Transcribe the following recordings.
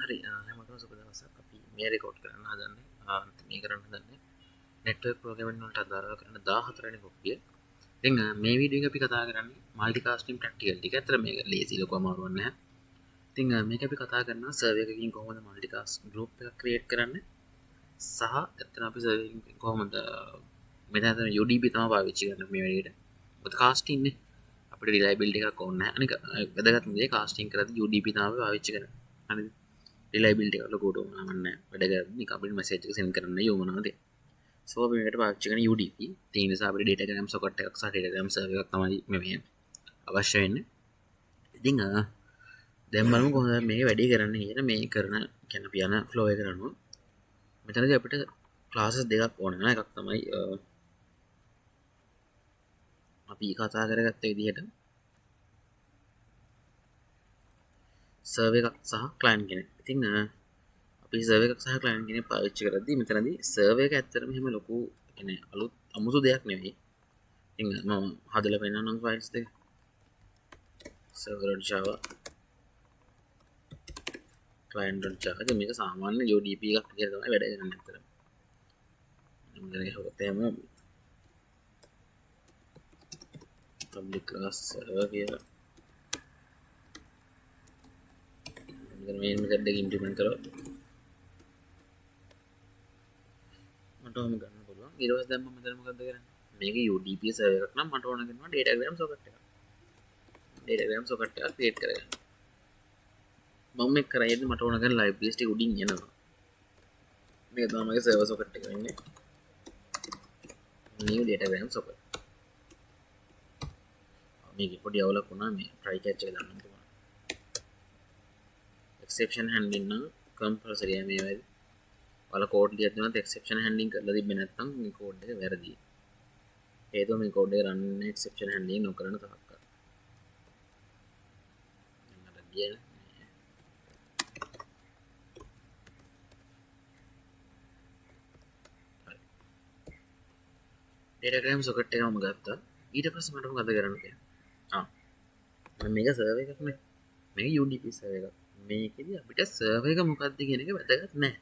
හරි හැමෝටම සුබ දවසක්. අපි මේ රෙකෝඩ් කරන්න හදන්නේ මේ කරන්න හදන්නේ නෙට්වර්ක් ප්‍රෝග්‍රෑමින් වලට අදාළව කරන 14 වෙනි කොපිය. ඉතින් මේ වීඩියෝ එක අපි කතා කරන්නේ මල්ටිකාස්ටිං ප්‍රැක්ටිකල් ටික. ඇත්තට මේක ලේසි ලොකු අමාරුවක් නැහැ. ඉතින් මේක අපි කතා කරනවා සර්වර් එකකින් කොහොමද මල්ටිකාස්ට් ගෲප් එකක් ක්‍රියේට් කරන්නේ සහ ඇත්තට අපි සර්වර් එකකින් කොහොමද මෙතන UDP තමයි පාවිච්චි කරන්නේ මේ වැඩේට. මොකද කාස්ටිං නේ අපිට රිලයබිලිටි එකක් ඕනේ නැහැ. අනික වැදගත්ම දේ කාස්ටිං කරද්දී UDP තමයි පාවිච්චි කරන්නේ. හරිද? රිලයබිලිටි එක ලොකුට ඕනම නැහැ. වැඩ කරද්දී නිකන් අපිට මෙසේජ් එක සෙන්ඩ් කරන්න යොමුනවාද. සෝ අපි මේකට පාවිච්චි කරන UDP. ඒ නිසා අපිට ඩේටාග්‍රෑම් සොකට් එකක් සහ ඩේටාග්‍රෑම් සර්වර් එකක් තමයි මේ අවශ්‍ය වෙන්නේ. ඉතින් දැන් බලමු කොහොමද මේක වැඩි කරන්නේ කියලා. මේ කරන කියන්නේ අපි යන ෆ්ලෝ එක කරනවා. මෙතනදී අපිට ක්ලාසස් දෙකක් ඕන වෙනවා. එකක් තමයි අපි කතා කරගත්ත විදිහට සර්වර් එකක් සහ ක්ලයන්ට් කෙනෙක්. ඉතින් අපි සර්වර් එකක් සහ ක්ලයන්ට් කෙනෙක් පාවිච්චි කරද්දී මෙතනදී සර්වර් එක ඇත්තටම එහෙම ලොකු කියන්නේ අලුත් අමුතු දෙයක් නෙවෙයි. ඉතින් මම හදලා පෙන්නන්නම් ෆයිල්ස් දෙක. server.java client.java. ඉතින් මේක සාමාන්‍ය UDP එකක් විදිහට තමයි වැඩ කරන්නේ ඇත්තටම. මම හොතේම public class server කියලා මේන් මෙතඩ් එක ඉම්ප්ලිමන්ට් කරලා මට ඔහොම ගන්න පුළුවන්. ඊට පස්සේ දැන් මම මෙතන මොකද්ද කරන්නේ? මේක UDP සර්වර් එකක් නම් මට ඕන කරනවා ඩේටාග්‍රෑම් සොකට් එකක්. ඩේටාග්‍රෑම් සොකට් එකක් ක්‍රියේට් කරගන්න. මම මේක කරයිද මට ඕන කරන ලයිබ්‍රරිස් ටික උඩින් එනවා. මේක තමයි මගේ සර්වර් සොකට් එක වෙන්නේ. new datagram socket. මේක පොඩි අවුලක් වුණා මේ try catch එක දාන්න තිබුණා. exception handling නම් compulsory මේ වගේ ඔයාලා කෝඩ් ලියලා තියෙනවා exception handling කරලා තිබ්බේ නැත්නම් මේ කෝඩ් එක වැරදි. හේතුව මේ කෝඩ් එක run exception handling නොකරන තාක්කල්. මට ගියේ ඩේටාග්‍රෑම් සොකට් එක මම ගත්තා. ඊට පස්සේ මට මොකද කරන්න තියෙන්නේ? මේක සර්වර් එකක් නේ. මේක UDP සර්වර් එකක්. මේකෙදි අපිට සර්වර් එක මොකක්ද කියන එක වැදගත් නැහැ.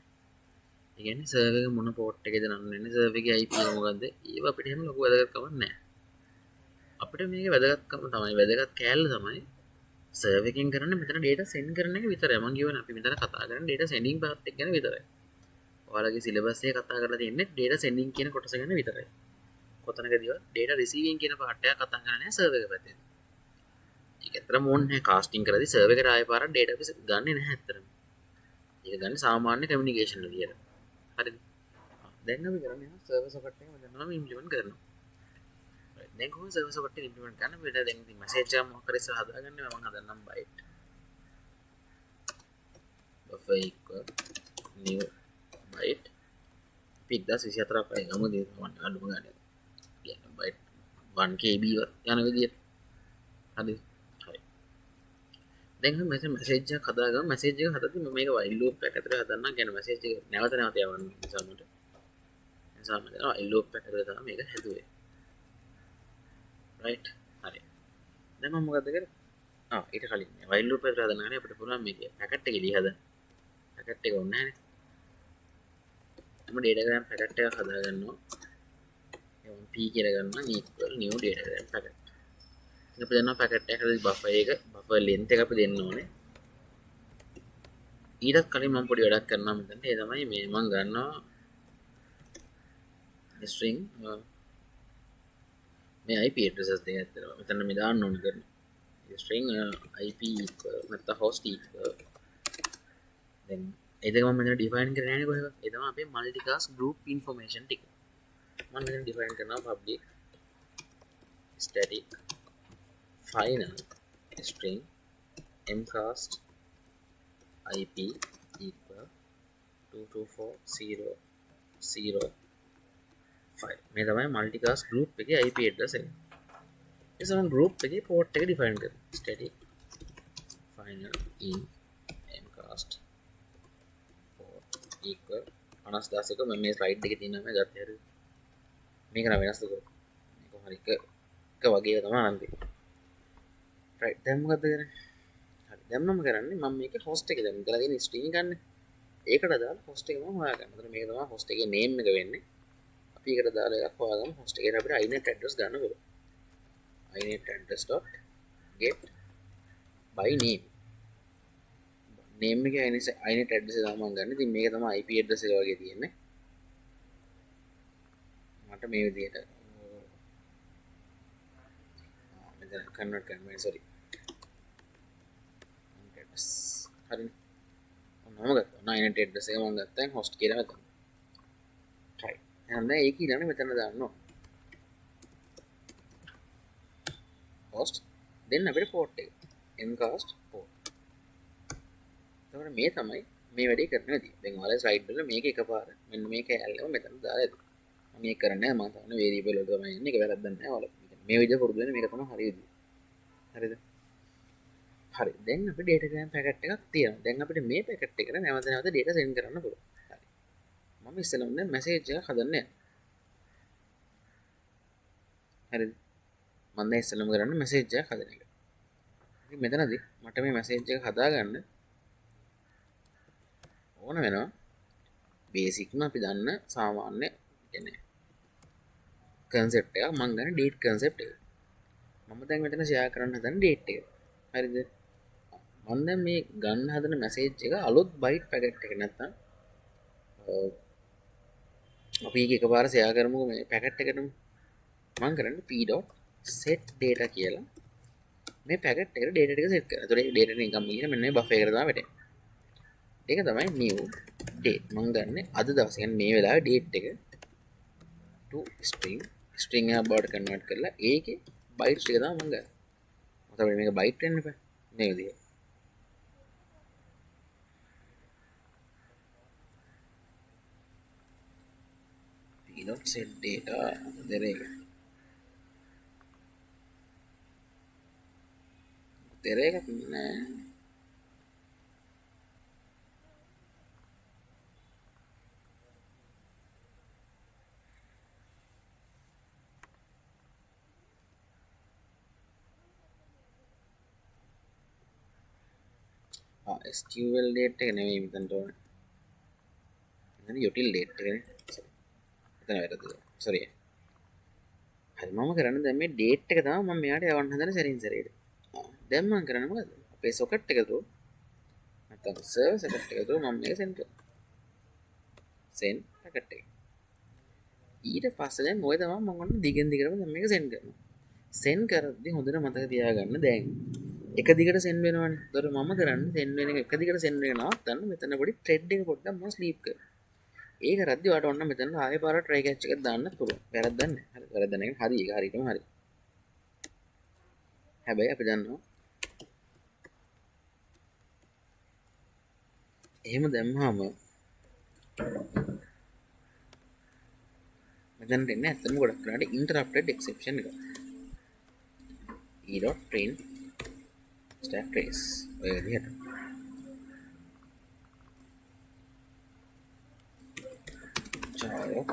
ඒ කියන්නේ සර්වර් එක මොන පෝට් එකේද රන් වෙන්නේ, සර්වර් එකේ IP එක මොකද්ද? ඒව අපිට එහෙම ලොකු වැදගත්කමක් නැහැ. අපිට මේකේ වැදගත්කම තමයි වැදගත් කෑල්ල තමයි සර්වර් එකෙන් කරන්නේ මෙතන data send කරන එක විතරයි. මම කියවනේ අපි මෙතන කතා කරන්නේ data sending part එක ගැන විතරයි. ඔයාලගේ සිලබස් එකේ කතා කරලා තියෙන්නේ data sending කියන කොටස ගැන විතරයි. කොතනකදීවත් data receiving කියන part එක කතා කරන්නේ නැහැ සර්වර් එක පැත්තෙන්. ඒක ඇත්තටම ඕනේ නැහැ කාස්ටිං කරද්දී සර්වර් එකට ආයෙ පාරක් database ගන්නෙ නැහැ ඇත්තටම. ඒක ගන්න සාමාන්‍ය කමියුනිකේෂන් විදියට. හරිද? දැන් අපි කරන්නේ සර්වර් සොකට් එක මෙතනම ඉම්ප්ලිමන්ට් කරනවා. right දැන් කොහොමද සර්වර් සොකට් එක ඉම්ප්ලිමන්ට් කරන්න බෑ. දැන් ඉතින් මැසේජ් එකක් මොකක් හරි ඉස්සර හදාගන්න මම හදන්නම් byte buffer equal new byte 1024 අපේ ගමු දෙන්න අඩුම ගන්න. කියන්නේ byte 1 KB යන විදියට. හරි. හරි. දැන් මම මැසේජ් එකක් හදාගම මැසේජ් එක හදද්දි මම මේක while loop එකක් ඇතුලේ හදන්නම්. කියන්නේ මැසේජ් එක නැවත නැවත යවන්න නිසා මට. නිසා මම while loop එකක් ඇතුලේ තමයි මේක හැදුවේ. right. හරි. දැන් මම මොකද කරේ? ඊට කලින් while loop එක හදන්න හරි අපිට පුළුවන් මේක පැකට් එක එළිය හදන්න. පැකට් එක ඕනේ නැහැ නේ. මම ඩේටාග්‍රෑම් පැකට් එකක් හදාගන්නවා. එවන p කියලා ගන්නවා equal new ඩේටාග්‍රෑම් පැකට්. අපි දෙනවා පැකට් එකකට බෆර් ලෙන්ත් එක අපි දෙන්න ඕනේ. ඊටත් කලින් මම පොඩි වැඩක් කරනවා මෙතන. ඒ තමයි මේ මම ගන්නවා string මේ IP addresses දෙක ඇත්තටම මෙතන මේ දාන්න ඕනේ කරනවා. string IP equal නැත්නම් host equal දැන් ඒ දෙක මම මෙතන define කරන්නේ නැහැ කොහෙවත්. ඒ තමයි අපේ multicast group information ටික. මම මෙතන define කරනවා public static final string mcast IP equal 224.0.0.5 මේ තමයි multicast group එකේ IP address එක. ඒ සමන් group එකේ port එක define කරමු. static final in mcast port equal 50000 මම මේ slide එකේ තියෙනවා මේ ගත්තේ හරිද? මේක නම් වෙනස් කරමු. මේක හරිය එක වගේ තමයි අනන්තේ. right දැන් මොකද කරන්නේ? හරි දැන් මම කරන්නේ මම මේක හොස්ට් එක දැන් ඉතලා තියෙන ස්ට්‍රීම් ගන්න. ඒකට දාලා හොස්ට් එක මම හොයාගන්න. එතන මේක තමයි හොස්ට් එකේ නේම් එක වෙන්නේ. අපි ඒකට දාලා එකක් හොයාගමු. හොස්ට් එකේට අපිට inet address ගන්න පුළුවන්. inet address.get by name. name එක inet address එක තමයි මම ගන්න. ඉතින් මේක තමයි IP address එක වගේ තියෙන්නේ. මට මේ විදිහට මෙතන convert කරන්න sorry. හරි මම ගත්තා inet address එක මම ගත්තා host කියලා මෙතන try එහෙනම් දැන් ඒක ඊළඟ මෙතන දාන්න ඕන host then අපිට port එක mcast port එතකොට මේ තමයි මේ වැඩේ කරන්න වෙන්නේ දැන් ඔයාලා slide වල මේක එකපාර මෙන්න මේක ඇල්ලම මෙතන දාලා ඇති මම මේක කරන්නේ මම තමයි variable වල තමයි ඉන්නේ ඒක වැරද්දක් නැහැ ඔයාලා මේ විදිහ පුරුදු වෙන මේක තමයි හරි විදිහ හරිද හරි දැන් අපි ඩේටාග්‍රෑම් පැකට් එකක් තියෙනවා. දැන් අපිට මේ පැකට් එකට නැවත නැවත ඩේටා සෙන්ඩ් කරන්න පුළුවන්. හරි. මම ඉස්සෙල්ලාම දැන් මැසේජ් එකක් හදන්න යනවා. හරිද? මම දැන් ඉස්සෙල්ලාම කරන්නේ මැසේජ් එකක් හදන එක. ඉතින් මෙතනදී මට මේ මැසේජ් එක හදාගන්න ඕන වෙනවා. බේසික්ම අපි දන්න සාමාන්‍ය කියන්නේ කන්සෙප්ට් එකක් මම ගන්න ඩේට් කන්සෙප්ට් එක. මම දැන් මෙතන ෂෙයා කරන්න හදන ඩේට් එක. හරිද? මම දැන් මේ ගන්න හදන මැසේජ් එක අලුත් බයිට් පැකට් එක නැත්තම් අපි ඒක එකපාර ෂෙයා කරමුකෝ මේ පැකට් එකටම මම කරන්නේ p.set data කියලා මේ පැකට් එකට data ටික සෙට් කරනවා. ඒතකොට ඒ data නිකම් ගිහින් මෙන්න මේ බෆර් එකට තමයි වැටෙන්නේ. ඒක තමයි new date. මම ගන්න අද දවසේ කියන්නේ මේ වෙලාවේ date එක to string එක බවට කන්වර්ට් කරලා ඒකේ බයිට්ස් ටික තමයි මම ගන්න. මොකද අපිට මේක බයිට් වෙන්න බෑ. මේ විදිහට set data දෙරේක නෑ SQL date එක නෙමෙයි මෙතනට ඕනේ. මෙතන util date එකනේ. එතන වැරදුනා. sorry. හරි මම කරන්නේ දැන් මේ date එක තමයි මම මෙයාට යවන්න හදන සැරින් සැරේට. දැන් මම කරන්නේ මොකද? අපේ socket එක තුල නැත්නම් server socket එක තුල මම මේක send කරනවා. send packet එක. ඊට පස්සේ දැන් ඔය තමයි මම ඔන්න දිගින් දිගටම දැන් මේක send කරනවා. send කරද්දී හොඳට මතක තියාගන්න දැන් එක දිගට send වෙනවනේ. ඒතකොට මම කරන්නේ send වෙන එක දිගට send වෙන නවත්තන්න මෙතන පොඩි thread එක පොඩ්ඩක් මම sleep කරනවා. ඒක රද්දි ඔයාලට ඔන්න මෙතන ආයෙ පාරක් try catch එකක් දාන්න පුළුවන්. වැරද්දක් නැහැ. හරි වැරද්දක් නැහැ. හරි ඒක හරියටම හරි. හැබැයි අපි දන්නවා එහෙම දැම්මම මෙතනට එන්නේ ඇත්තටම ගොඩක් කරාට interrupted exception එක. e.print stack trace ඔය විදිහට. චාලෝ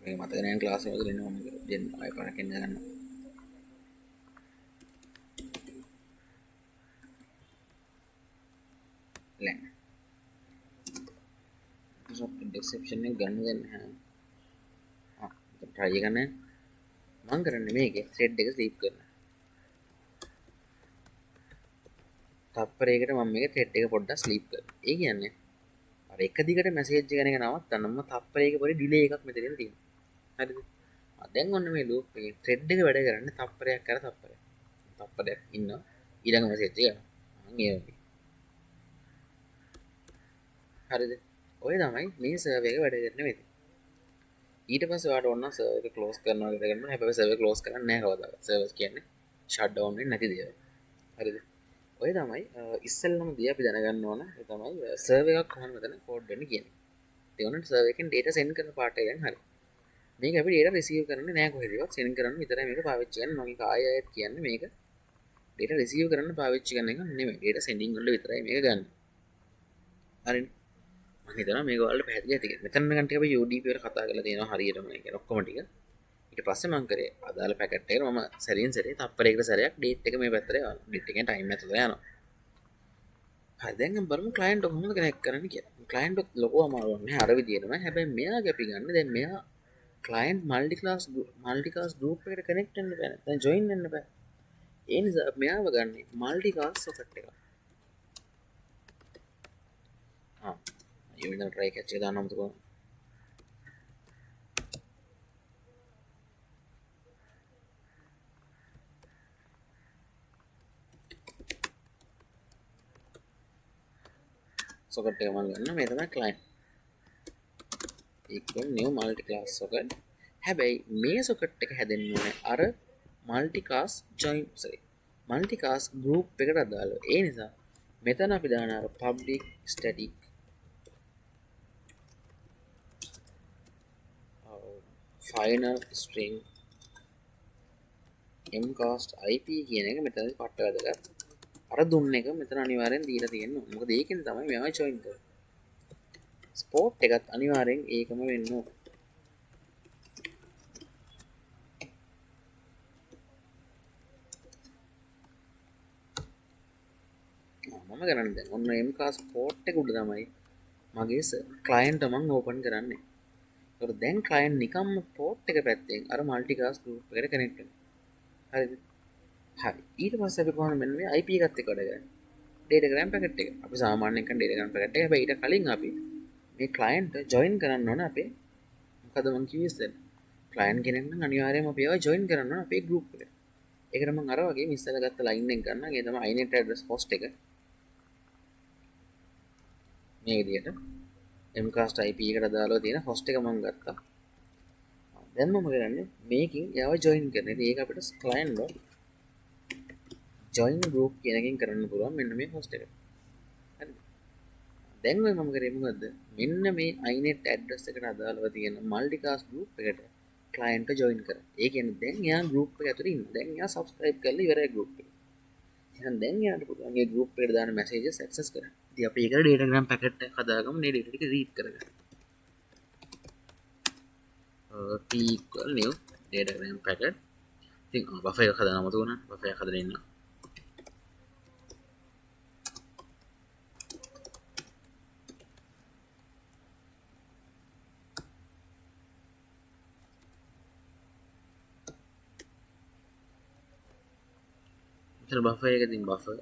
මේ මතක නැහැ ක්ලාස් එකේ දෙන්න ඕන දෙන්න ආයෙ පාරක් එන්න ගන්න. ලැන් interrupted exception එක ගන්න දෙන්න හැ. try එක ගන්න. මම කරන්නේ මේකේ thread එක sleep කරනවා. තප්පරයකට මම මේක thread එක පොඩ්ඩක් sleep කරනවා. ඒ කියන්නේ අර එක දිගට මැසේජ් එක යන එක නවත්තන්න මම තප්පරයක පොඩි ඩිලේ එකක් මෙතන තියෙනවා. හරිද? දැන් ඔන්න මේ ලූප් එකේ thread එක වැඩ කරන්නේ තප්පරයක් කර තප්පරයක්. තප්පරයක් ඉන්නවා ඊළඟ මැසේජ් එක යනවා. මේ වගේ. හරිද? ඔය තමයි මේ සර්වර් එක වැඩ කරන විදිහ. ඊට පස්සේ ඔයාලට ඕන නම් සර්වර් එක ක්ලෝස් කරනවා කියලා කරන්න. හැබැයි සර්වර් ක්ලෝස් කරන්නේ නැහැ කවදාවත්. සර්වර්ස් කියන්නේ ෂට් ඩවුන් වෙන්නේ නැති දේවල්. හරිද? ඔය තමයි ඉස්සෙල්ලම දී අපි දැනගන්න ඕන ඒ තමයි සර්වර් එකක් කොහොමද මෙතන කෝඩ් වෙන්නේ කියන්නේ. ඒ වුණාට සර්වර් එකෙන් data send කරන part එක ගැන හරි. මේක අපි data receive කරන්නේ නැහැ කොහෙදවත් send කරන්න විතරයි මේක පාවිච්චි කරන්නේ. මම ඒක ආයෙත් කියන්නේ මේක data receive කරන්න පාවිච්චි කරන එක නෙමෙයි. data sending වල විතරයි මේක ගන්න. හරිනේ. මම හිතනවා මේක ඔයාලට පැහැදිලි ඇති කියලා. මෙතන ගන්න ටික අපි UDP වල කතා කරලා තියෙනවා හරියටම ඒක ඔක්කොම ටික. ඊට පස්සේ මම කරේ අදාළ පැකට් එක මම සැරින් සැරේ තප්පරයකට සැරයක් ඩේට් එක මේ පැත්තට යවනවා. ඩේට් එකෙන් ටයිම් එක ඇතුළේ යනවා. හරි දැන් අපි බලමු ක්ලයන්ට් එක කොහොමද කනෙක්ට් කරන්නේ කියලා. ක්ලයන්ට් එක ලොකු අමාරුවක් නෑ අර විදියටම. හැබැයි මෙයාගේ අපි ගන්න දැන් මෙයා ක්ලයන්ට් මල්ටිකාස් ගෲප් එකට කනෙක්ට් වෙන්න බෑ. දැන් ජොයින් වෙන්න බෑ. ඒ නිසා මෙයාව ගන්න මල්ටිකාස් සොකට් එක. ඉවිදන් ට්‍රයි කැච් එක දාන්න අමතක සොකට් එක මම ගන්න මේ තමයි client equal new multiclass socket හැබැයි මේ සොකට් එක හැදෙන්න ඕනේ අර multicast group එකට අදාළව ඒ නිසා මෙතන අපි දාන අර public static final string mcast ip කියන එක මෙතනදී පට්ට වැදගත් අර දුන්න එක මෙතන අනිවාර්යෙන් දීලා තියෙනවා මොකද ඒකෙන් තමයි මෙයා join කරන්නේ ස්පෝට් එකත් අනිවාර්යෙන් ඒකම වෙන්න ඕනේ මම කරන්නේ දැන් ඔන්න mcast port එක උඩ තමයි මගේ client මම open කරන්නේ ඒකට දැන් client නිකම්ම port එක පැත්තෙන් අර multicast group එකට connect වෙනවා හරිද හරි ඊට පස්සේ අපි කොහොමද මෙන්න මේ IP එකත් එක්ක වැඩ කරන්නේ datagram packet එක අපි සාමාන්‍යයෙන් කරන datagram packet එක හැබැයි ඊට කලින් අපි මේ client join කරන්න ඕන අපේ මොකද මම කිව්වේ ඉතින් client කෙනෙක් නම් අනිවාර්යයෙන්ම අපි ඒවා join කරන්න ඕන අපේ group එකට ඒකට මම අර වගේ ඉස්සෙල්ලා ගත්ත line එක ගන්න ඒ තමයි inet address host එක මේ විදිහට mcast IP එකට අදාළව තියෙන host එක මම ගත්තා දැන් මම කරන්නේ මේකෙන් එයාව join කරන. ඉතින් ඒක අපිට client dot join group කියන එකෙන් කරන්න පුළුවන් මෙන්න මේ host එක. හරිද? දැන් මම කරේ මොකද්ද? මෙන්න මේ inet address එකට අදාළව තියෙන multicast group එකට client එක join කරා. ඒ කියන්නේ දැන් එයා group එක ඇතුලේ ඉන්න. දැන් එයා subscribe කරලා ඉවරයි group එක. එහෙනම් දැන් එයාට පුළුවන් මේ group එකට දාන messages access කරන්න. ඉතින් අපි ඒකට datagram packet එක හදාගමු. මේ data ටික read කරගන්න. p equal new datagram packet ඉතින් බෆර් එක හදාන්න අමතක වුණා බෆර් එක හදලා ඉන්න මෙතන බෆර් එක ඉතින් බෆර්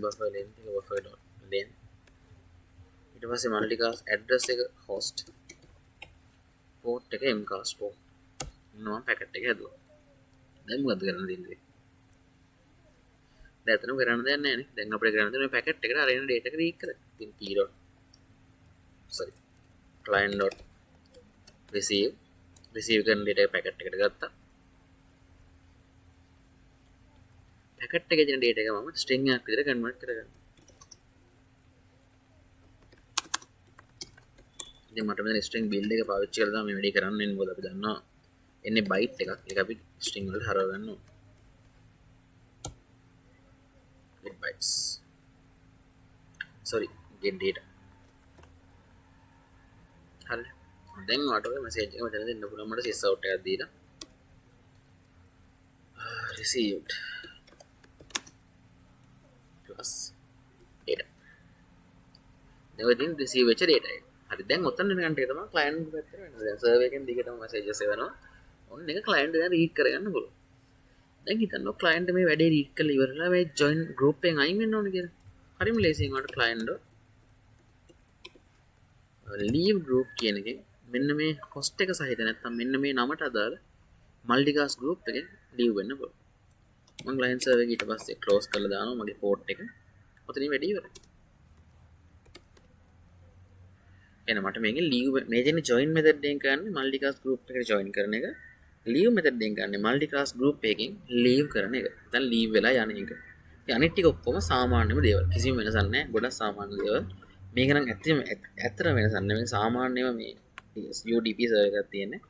buffer length එක buffer dot length ඊට පස්සේ multicast address එක host port එක mcast port මොනවා packet එක හදුවා දැන් මොකද කරන්න දෙන්නේ දැන් අතන කරන්න දෙයක් නැහැ නේ දැන් අපිට කරන්න දෙන්නේ packet එකට අර එන data එක read කරන්න ඉතින් p dot sorry client dot receive කරන data එක packet එකට ගත්තා packet එකේ තියෙන data එක මම string එකක් විදිහට convert කරගන්නවා ඉතින් මට මෙතන string build එක පාවිච්චි කරලා තමයි මේ වැඩේ කරන්න වෙන්නේ මොකද අපි දන්නවා එන්නේ byte එකක් ඒක අපි string වලට හරව ගන්න ඕනේ get bytes sorry get data හරි දැන් ඔයාලට ඔය message එක මෙතන දෙන්න පුළුවන් මට sys out එකක් දීලා received plus data දැන් ඉතින් receive වෙච්ච data එක හරි දැන් ඔතන යන කන්ට එක තමයි client පැත්තට වෙනවා දැන් server එකෙන් දිගටම messages එවනවා ඔන්න එක client දැන් read කරගන්න පුළුවන් දැන් හිතන්න client මේ වැඩේ read කරලා ඉවරලා මේ join group එකෙන් අයින් වෙන්න ඕනේ කියලා හරිම ලේසියෙන් ඔයාලට client leave group කියන එකෙන් මෙන්න මේ host එක සහිත නැත්නම් මෙන්න මේ නමට අදාළ multicast group එකෙන් leave වෙන්න පුළුවන් මම client server එක ඊට පස්සේ close කරලා දානවා මගේ port එක ඔතනින් වැඩේ ඉවරයි එහෙනම් මට මේකෙන් leave මේ දෙන්නේ join method එකෙන් කරන්නේ multicast group එකට join කරන එක leave method එකෙන් කරන්නේ multicast group එකකින් leave කරන එක නැත්නම් leave වෙලා යන එක ඉතින් අනිත් ටික ඔක්කොම සාමාන්‍යම දේවල් කිසිම වෙනසක් නැහැ ගොඩක් සාමාන්‍ය දේවල් මේක නම් ඇත්තටම වෙනසක් නැහැ මේ සාමාන්‍යම මේ UDP server එකක් තියෙන්නේ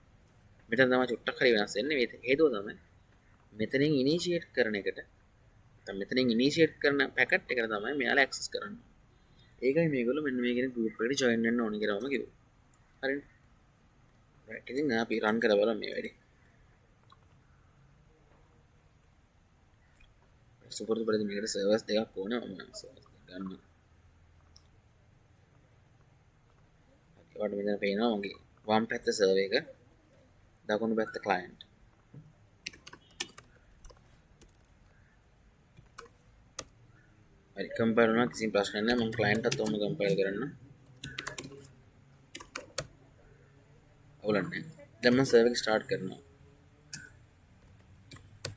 මෙතන තමයි චුට්ටක් හරි වෙනස් වෙන්නේ මේ හේතුව තමයි මෙතනින් initiate කරන එකට නැත්නම් මෙතනින් initiate කරන packet එකට තමයි මෙයාලා access කරන්නේ ඒකයි මේගොල්ලෝ මෙන්න මේ කියන group එකට join වෙන්න ඕනේ කියලා මම කිව්වේ හරිනේ රයිට් ඉතින් අපි රන් කරලා බලමු මේ වැඩේ සුපුරුදු පරිදි මේකට සර්වර්ස් දෙකක් ඕනේ මම සර්වර්ස් ගන්න ඔයාලට මෙතන පේනවා මගේ වම් පැත්ත සර්වර් එක දකුණු පැත්ත ක්ලයන්ට් හරි කම්පයිල් වුණා කිසිම ප්‍රශ්නයක් නැහැ මම ක්ලයන්ට් අත් ඔන්න කම්පයිල් කරන්න අවුලක් නැහැ දැන් මම සර්වර් එක ස්ටාර්ට් කරනවා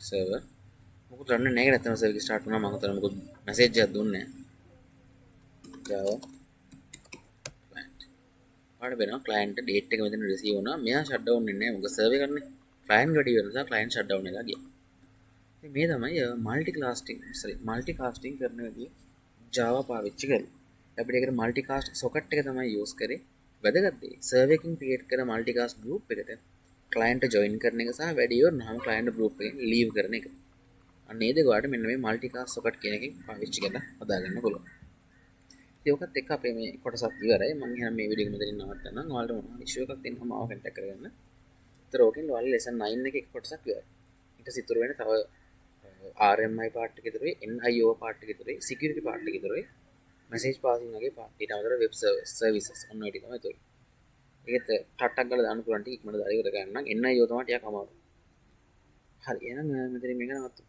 සර්වර් මොකද රන්න නැහැ නැත්නම් සර්වර් එක ස්ටාර්ට් වුණා මම හිතනවා මොකද මැසේජ් එකක් දුන්නේ නැහැ Java client ඔයාලට වෙනවා ක්ලයන්ට් ඩේට් එක මෙතන රිසීව් වුණා මෙයා ෂට් ඩවුන් වෙන්නේ නැහැ මොකද සර්වර් එකනේ ක්ලයන්ට් වැඩි වෙන නිසා ක්ලයන්ට් ෂට් ඩවුන් වෙලා ගියා ඉතින් මේ තමයි මල්ටි කාස්ටිං කරන විදිය Java පාවිච්චි කරලා අපිට ඒකට මල්ටි කාස්ට් සොකට් එක තමයි යූස් කරේ වැදගත් දේ සර්වර් එකකින් ක්‍රියේට් කරන මල්ටි කාස්ට් ගෲප් එකට ක්ලයන්ට් ජොයින් කරන එක සහ වැඩි ඉවරනහම ක්ලයන්ට් ගෲප් එකෙන් ලීව් කරන එක අන්න ඒ දෙක ඔයාලට මෙන්න මේ මල්ටි කාස්ට් සොකට් කියන එකෙන් පාවිච්චි කරලා හදාගන්න පුළුවන් ඉතින් ඔකත් එක්ක අපේ මේ කොටසක් ඉවරයි මම එහෙනම් මේ වීඩියෝ එක මෙතනින් නවත්තන්නම් ඔයාලට මොනවා ඉෂුව එකක් තියෙනවම මාව කන්ටැක්ට් කරගන්න ඒතර ඕකෙන් ඔයාලා ලෙසන් 9 එකේ කොටසක් ඉවරයි ඊට සිතුරු වෙන තව RMI පාර්ට් එක විතරයි NIO පාර්ට් එක විතරයි security පාර්ට් එක විතරයි message passing වගේ පාර්ට් ඊට අමතරව web services ඔන්න ඔය ටික තමයි තියෙන්නේ ඒකත් ටට්ටක් ගාලා දාන්න පුළුවන් ටික ඉක්මනට දාලා ඉවර ගන්න නම් NIO තමයි ටිකක් අමාරු හරි එහෙනම් මෙතනින් මේක නවත්තුමු